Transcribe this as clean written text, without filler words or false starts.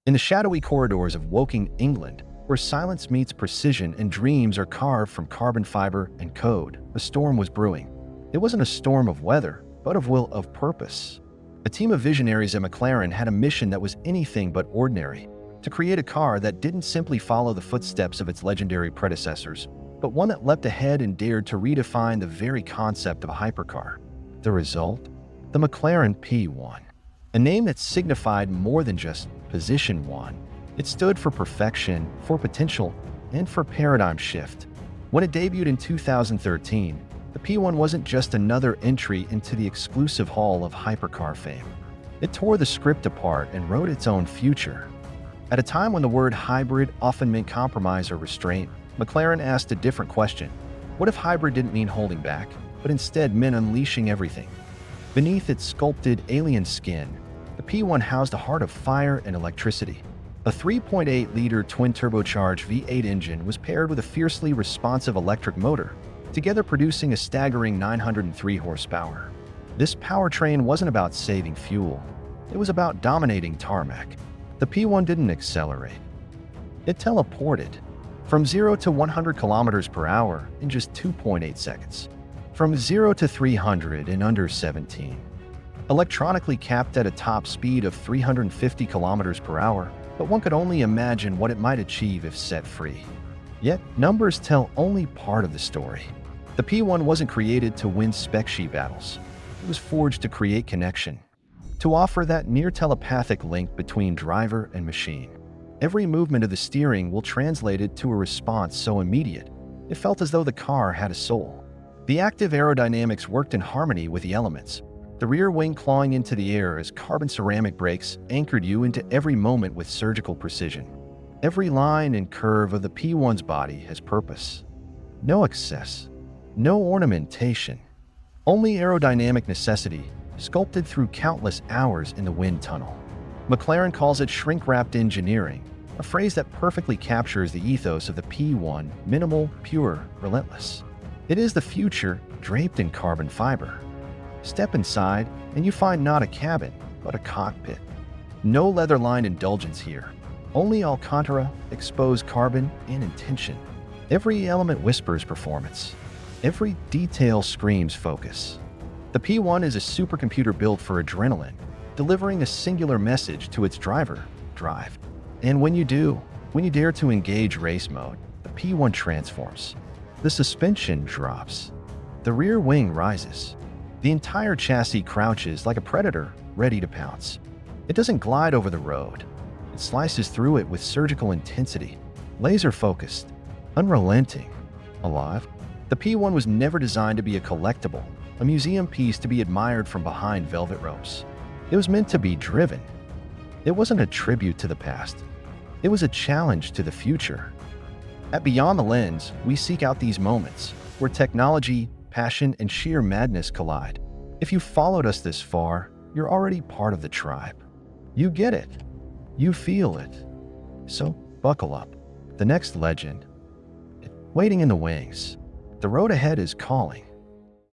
In the shadowy corridors of Woking, England, where silence meets precision and dreams are carved from carbon fiber and code, a storm was brewing. It wasn't a storm of weather, but of will, of purpose. A team of visionaries at McLaren had a mission that was anything but ordinary: to create a car that didn't simply follow the footsteps of its legendary predecessors, but one that leapt ahead and dared to redefine the very concept of a hypercar. The result? The McLaren P1. A name that signified more than just position one. It stood for perfection, for potential, and for paradigm shift. When it debuted in 2013, the P1 wasn't just another entry into the exclusive hall of hypercar fame. It tore the script apart and wrote its own future. At a time when the word hybrid often meant compromise or restraint, McLaren asked a different question. What if hybrid didn't mean holding back, but instead meant unleashing everything? Beneath its sculpted alien skin, the P1 housed a heart of fire and electricity. A 3.8-liter twin-turbocharged V8 engine was paired with a fiercely responsive electric motor, together producing a staggering 903 horsepower. This powertrain wasn't about saving fuel. It was about dominating tarmac. The P1 didn't accelerate. It teleported. From 0 to 100 kilometers per hour in just 2.8 seconds. From 0 to 300 in under 17. Electronically capped at a top speed of 350 kilometers per hour, but one could only imagine what it might achieve if set free. Yet, numbers tell only part of the story. The P1 wasn't created to win spec sheet battles. It was forged to create connection, to offer that near telepathic link between driver and machine. Every movement of the steering wheel translated to a response so immediate, it felt as though the car had a soul. The active aerodynamics worked in harmony with the elements, the rear wing clawing into the air as carbon ceramic brakes anchored you into every moment with surgical precision. Every line and curve of the P1's body has purpose. No excess, no ornamentation, only aerodynamic necessity, sculpted through countless hours in the wind tunnel. McLaren calls it shrink-wrapped engineering, a phrase that perfectly captures the ethos of the P1: minimal, pure, relentless. It is the future draped in carbon fiber. Step inside, and you find not a cabin, but a cockpit. No leather-lined indulgence here. Only Alcantara, exposed carbon, and intention. Every element whispers performance. Every detail screams focus. The P1 is a supercomputer built for adrenaline, delivering a singular message to its driver: drive. And when you do, when you dare to engage race mode, the P1 transforms. The suspension drops. The rear wing rises. The entire chassis crouches like a predator, ready to pounce. It doesn't glide over the road. It slices through it with surgical intensity, laser-focused, unrelenting, alive. The P1 was never designed to be a collectible, a museum piece to be admired from behind velvet ropes. It was meant to be driven. It wasn't a tribute to the past. It was a challenge to the future. At Beyond the Lens, we seek out these moments where technology, passion, and sheer madness collide. If you followed us this far, you're already part of the tribe. You get it. You feel it. So buckle up. The next legend, waiting in the wings. The road ahead is calling.